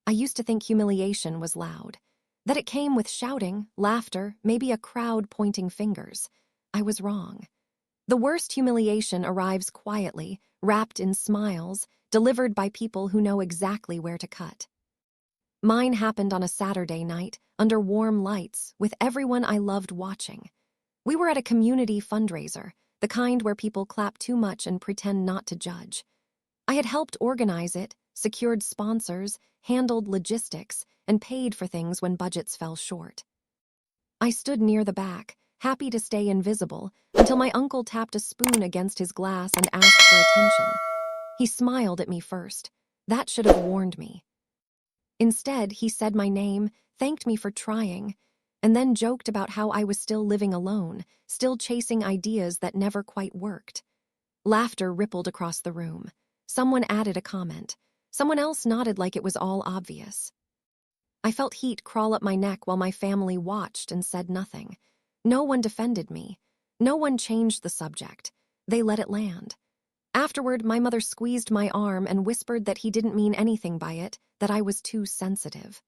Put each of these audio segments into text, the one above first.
I used to think humiliation was loud, that it came with shouting, laughter, maybe a crowd pointing fingers. I was wrong. The worst humiliation arrives quietly, wrapped in smiles, delivered by people who know exactly where to cut. Mine happened on a Saturday night, under warm lights, with everyone I loved watching. We were at a community fundraiser, the kind where people clap too much and pretend not to judge. I had helped organize it, secured sponsors, handled logistics, and paid for things when budgets fell short. I stood near the back, happy to stay invisible, until my uncle tapped a spoon against his glass and asked for attention. He smiled at me first. That should have warned me. Instead, he said my name, thanked me for trying, and then joked about how I was still living alone, still chasing ideas that never quite worked. Laughter rippled across the room. Someone added a comment. Someone else nodded like it was all obvious. I felt heat crawl up my neck while my family watched and said nothing. No one defended me. No one changed the subject. They let it land. Afterward, my mother squeezed my arm and whispered that he didn't mean anything by it, that I was too sensitive.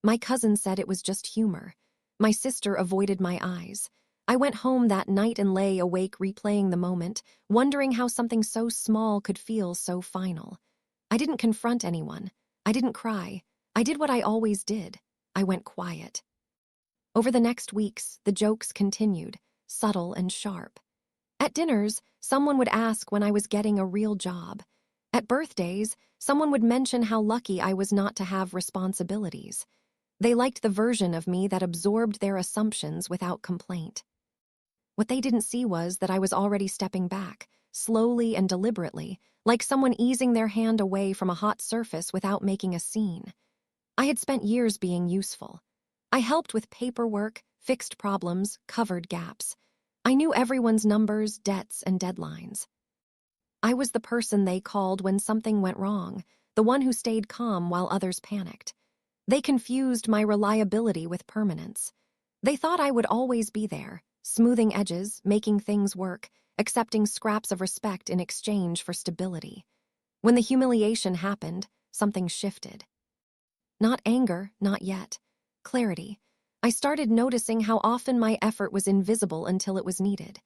My cousin said it was just humor. My sister avoided my eyes. I went home that night and lay awake replaying the moment, wondering how something so small could feel so final. I didn't confront anyone. I didn't cry. I did what I always did. I went quiet. Over the next weeks, the jokes continued, subtle and sharp. At dinners, someone would ask when I was getting a real job. At birthdays, someone would mention how lucky I was not to have responsibilities. They liked the version of me that absorbed their assumptions without complaint. What they didn't see was that I was already stepping back, slowly and deliberately, like someone easing their hand away from a hot surface without making a scene. I had spent years being useful. I helped with paperwork, fixed problems, covered gaps. I knew everyone's numbers, debts, and deadlines. I was the person they called when something went wrong, the one who stayed calm while others panicked. They confused my reliability with permanence. They thought I would always be there, smoothing edges, making things work, accepting scraps of respect in exchange for stability. When the humiliation happened, something shifted. Not anger, not yet. Clarity. I started noticing how often my effort was invisible until it was needed.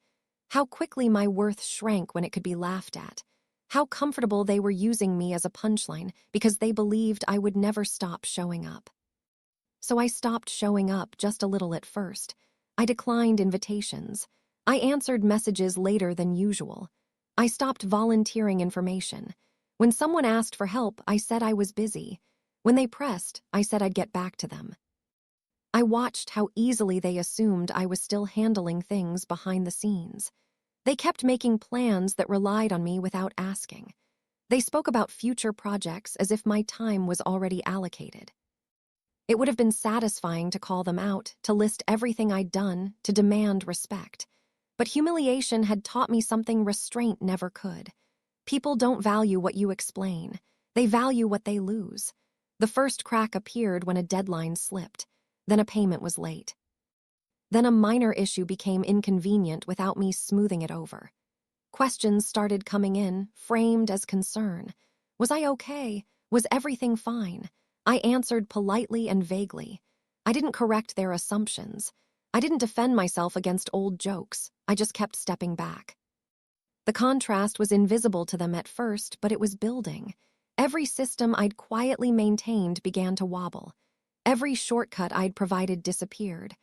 How quickly my worth shrank when it could be laughed at. How comfortable they were using me as a punchline because they believed I would never stop showing up. So I stopped showing up just a little at first. I declined invitations. I answered messages later than usual. I stopped volunteering information. When someone asked for help, I said I was busy. When they pressed, I said I'd get back to them. I watched how easily they assumed I was still handling things behind the scenes. They kept making plans that relied on me without asking. They spoke about future projects as if my time was already allocated. It would have been satisfying to call them out, to list everything I'd done, to demand respect. But humiliation had taught me something restraint never could. People don't value what you explain. They value what they lose. The first crack appeared when a deadline slipped. Then a payment was late. Then a minor issue became inconvenient without me smoothing it over. Questions started coming in, framed as concern. Was I okay? Was everything fine? I answered politely and vaguely. I didn't correct their assumptions. I didn't defend myself against old jokes. I just kept stepping back. The contrast was invisible to them at first, but it was building. Every system I'd quietly maintained began to wobble. Every shortcut I'd provided disappeared.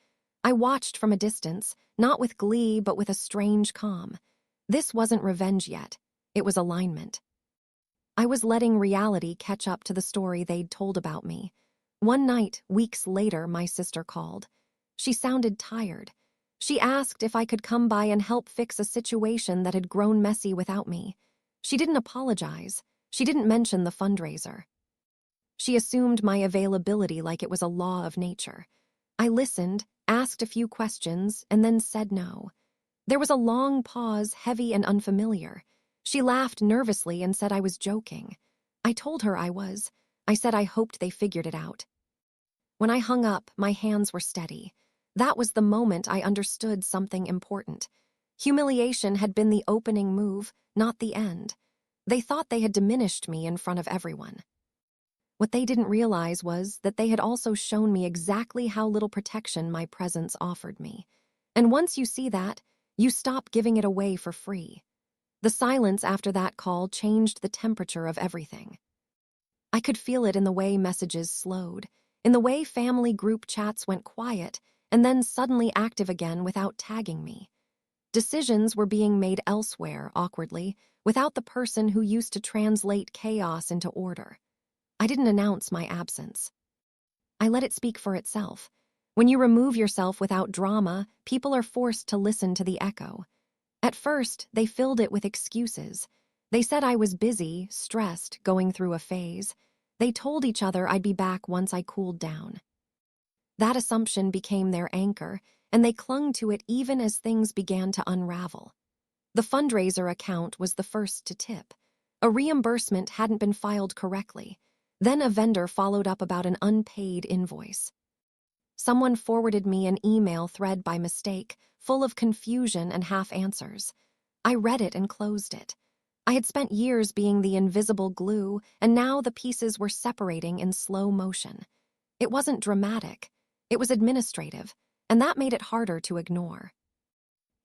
I watched from a distance, not with glee but with a strange calm. This wasn't revenge yet. It was alignment. I was letting reality catch up to the story they'd told about me. One night, weeks later, my sister called. She sounded tired. She asked if I could come by and help fix a situation that had grown messy without me. She didn't apologize. She didn't mention the fundraiser. She assumed my availability like it was a law of nature. I listened, asked a few questions, and then said no. There was a long pause, heavy and unfamiliar. She laughed nervously and said I was joking. I told her I was. I said I hoped they figured it out. When I hung up, my hands were steady. That was the moment I understood something important. Humiliation had been the opening move, not the end. They thought they had diminished me in front of everyone. What they didn't realize was that they had also shown me exactly how little protection my presence offered me. And once you see that, you stop giving it away for free. The silence after that call changed the temperature of everything. I could feel it in the way messages slowed, in the way family group chats went quiet and then suddenly active again without tagging me. Decisions were being made elsewhere, awkwardly, without the person who used to translate chaos into order. I didn't announce my absence. I let it speak for itself. When you remove yourself without drama, people are forced to listen to the echo. At first, they filled it with excuses. They said I was busy, stressed, going through a phase. They told each other I'd be back once I cooled down. That assumption became their anchor, and they clung to it even as things began to unravel. The fundraiser account was the first to tip. A reimbursement hadn't been filed correctly. Then a vendor followed up about an unpaid invoice. Someone forwarded me an email thread by mistake, full of confusion and half-answers. I read it and closed it. I had spent years being the invisible glue, and now the pieces were separating in slow motion. It wasn't dramatic. It was administrative, and that made it harder to ignore.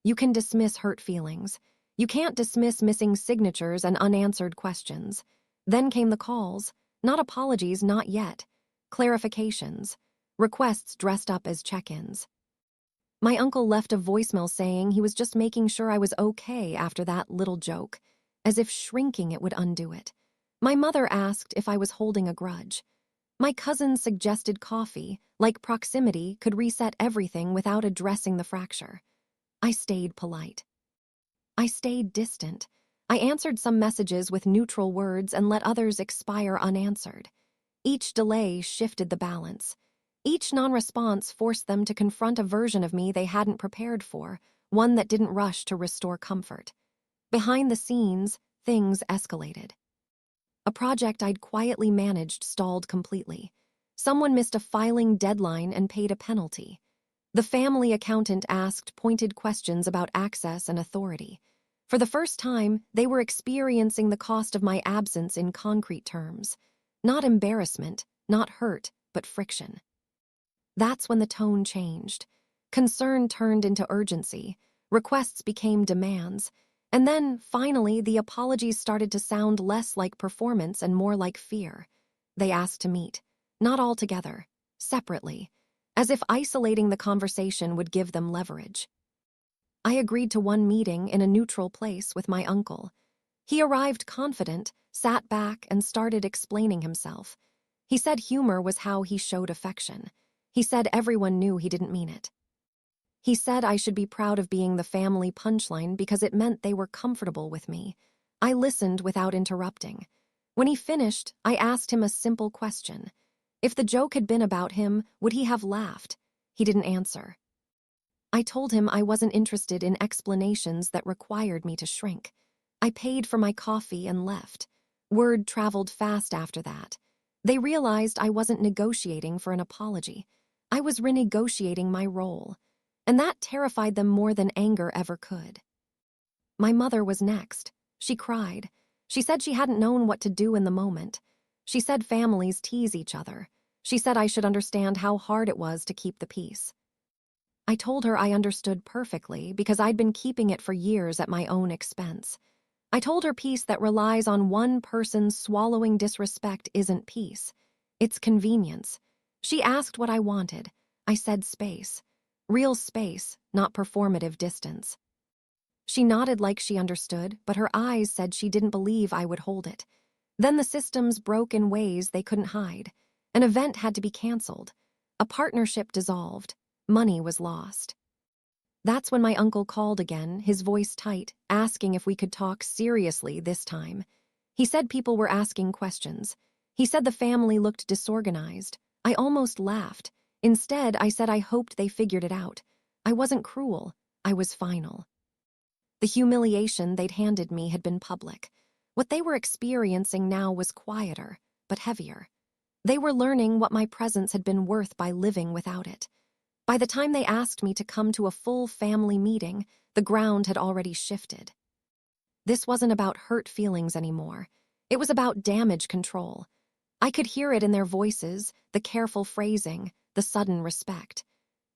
You can dismiss hurt feelings. You can't dismiss missing signatures and unanswered questions. Then came the calls. Not apologies, not yet. Clarifications. Requests dressed up as check-ins. My uncle left a voicemail saying he was just making sure I was okay after that little joke, as if shrinking it would undo it. My mother asked if I was holding a grudge. My cousin suggested coffee, like proximity, could reset everything without addressing the fracture. I stayed polite. I stayed distant. I answered some messages with neutral words and let others expire unanswered. Each delay shifted the balance. Each non-response forced them to confront a version of me they hadn't prepared for, one that didn't rush to restore comfort. Behind the scenes, things escalated. A project I'd quietly managed stalled completely. Someone missed a filing deadline and paid a penalty. The family accountant asked pointed questions about access and authority. For the first time, they were experiencing the cost of my absence in concrete terms. Not embarrassment, not hurt, but friction. That's when the tone changed. Concern turned into urgency. Requests became demands. And then, finally, the apologies started to sound less like performance and more like fear. They asked to meet. Not all together. Separately. As if isolating the conversation would give them leverage. I agreed to one meeting in a neutral place with my uncle. He arrived confident, sat back, and started explaining himself. He said humor was how he showed affection. He said everyone knew he didn't mean it. He said I should be proud of being the family punchline because it meant they were comfortable with me. I listened without interrupting. When he finished, I asked him a simple question. If the joke had been about him, would he have laughed? He didn't answer. I told him I wasn't interested in explanations that required me to shrink. I paid for my coffee and left. Word traveled fast after that. They realized I wasn't negotiating for an apology. I was renegotiating my role. And that terrified them more than anger ever could. My mother was next. She cried. She said she hadn't known what to do in the moment. She said families tease each other. She said I should understand how hard it was to keep the peace. I told her I understood perfectly because I'd been keeping it for years at my own expense. I told her peace that relies on one person swallowing disrespect isn't peace. It's convenience. She asked what I wanted. I said space. Real space, not performative distance. She nodded like she understood, but her eyes said she didn't believe I would hold it. Then the systems broke in ways they couldn't hide. An event had to be canceled. A partnership dissolved. Money was lost. That's when my uncle called again, his voice tight, asking if we could talk seriously this time. He said people were asking questions. He said the family looked disorganized. I almost laughed. Instead, I said I hoped they figured it out. I wasn't cruel. I was final. The humiliation they'd handed me had been public. What they were experiencing now was quieter, but heavier. They were learning what my presence had been worth by living without it. By the time they asked me to come to a full family meeting, the ground had already shifted. This wasn't about hurt feelings anymore. It was about damage control. I could hear it in their voices, the careful phrasing, the sudden respect.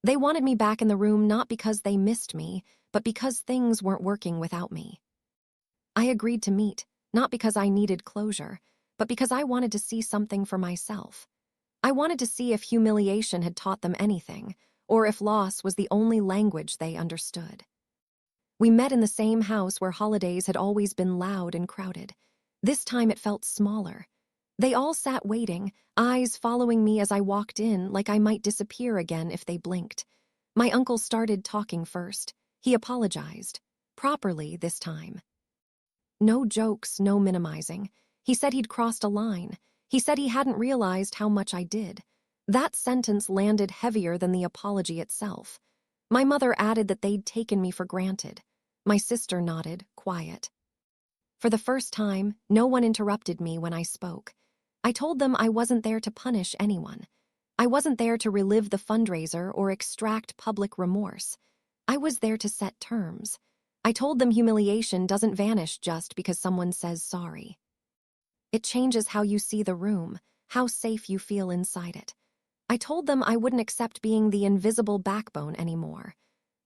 They wanted me back in the room not because they missed me, but because things weren't working without me. I agreed to meet, not because I needed closure, but because I wanted to see something for myself. I wanted to see if humiliation had taught them anything, or if loss was the only language they understood. We met in the same house where holidays had always been loud and crowded. This time it felt smaller. They all sat waiting, eyes following me as I walked in like I might disappear again if they blinked. My uncle started talking first. He apologized. Properly this time. No jokes, no minimizing. He said he'd crossed a line. He said he hadn't realized how much I did. That sentence landed heavier than the apology itself. My mother added that they'd taken me for granted. My sister nodded, quiet. For the first time, no one interrupted me when I spoke. I told them I wasn't there to punish anyone. I wasn't there to relive the fundraiser or extract public remorse. I was there to set terms. I told them humiliation doesn't vanish just because someone says sorry. It changes how you see the room, how safe you feel inside it. I told them I wouldn't accept being the invisible backbone anymore.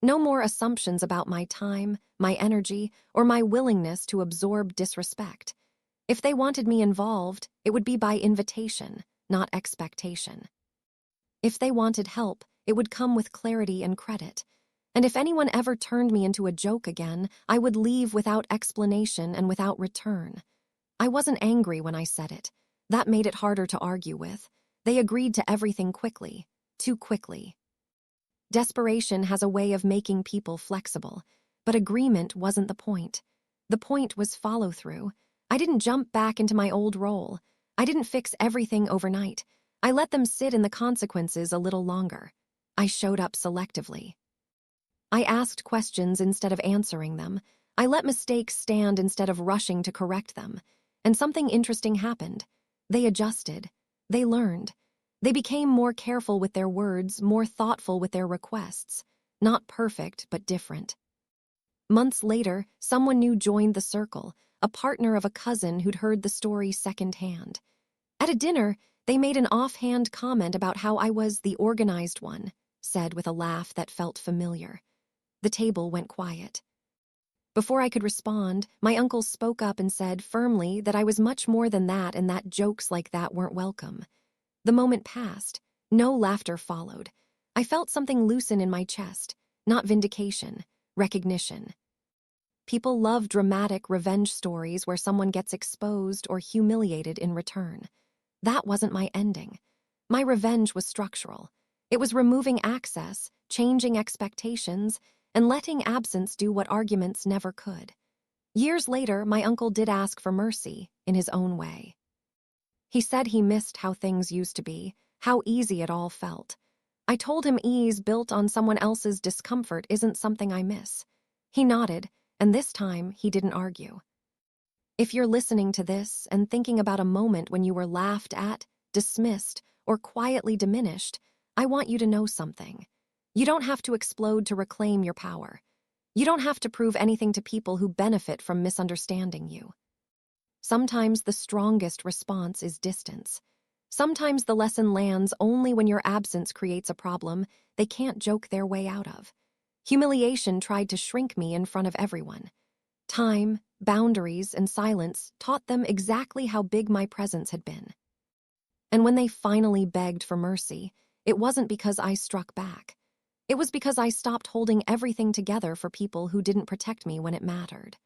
No more assumptions about my time, my energy, or my willingness to absorb disrespect. If they wanted me involved, it would be by invitation, not expectation. If they wanted help, it would come with clarity and credit. And if anyone ever turned me into a joke again, I would leave without explanation and without return. I wasn't angry when I said it. That made it harder to argue with. They agreed to everything quickly, too quickly. Desperation has a way of making people flexible, but agreement wasn't the point. The point was follow-through. I didn't jump back into my old role. I didn't fix everything overnight. I let them sit in the consequences a little longer. I showed up selectively. I asked questions instead of answering them. I let mistakes stand instead of rushing to correct them. And something interesting happened. They adjusted. They learned. They became more careful with their words, more thoughtful with their requests. Not perfect, but different. Months later, someone new joined the circle, a partner of a cousin who'd heard the story secondhand. At a dinner, they made an offhand comment about how I was the organized one, said with a laugh that felt familiar. The table went quiet. Before I could respond, my uncle spoke up and said firmly that I was much more than that and that jokes like that weren't welcome. The moment passed. No laughter followed. I felt something loosen in my chest, not vindication, recognition. People love dramatic revenge stories where someone gets exposed or humiliated in return. That wasn't my ending. My revenge was structural. It was removing access, changing expectations, and letting absence do what arguments never could. Years later, my uncle did ask for mercy, in his own way. He said he missed how things used to be, how easy it all felt. I told him ease built on someone else's discomfort isn't something I miss. He nodded, and this time he didn't argue. If you're listening to this and thinking about a moment when you were laughed at, dismissed, or quietly diminished, I want you to know something. You don't have to explode to reclaim your power. You don't have to prove anything to people who benefit from misunderstanding you. Sometimes the strongest response is distance. Sometimes the lesson lands only when your absence creates a problem they can't joke their way out of. Humiliation tried to shrink me in front of everyone. Time, boundaries, and silence taught them exactly how big my presence had been. And when they finally begged for mercy, it wasn't because I struck back. It was because I stopped holding everything together for people who didn't protect me when it mattered.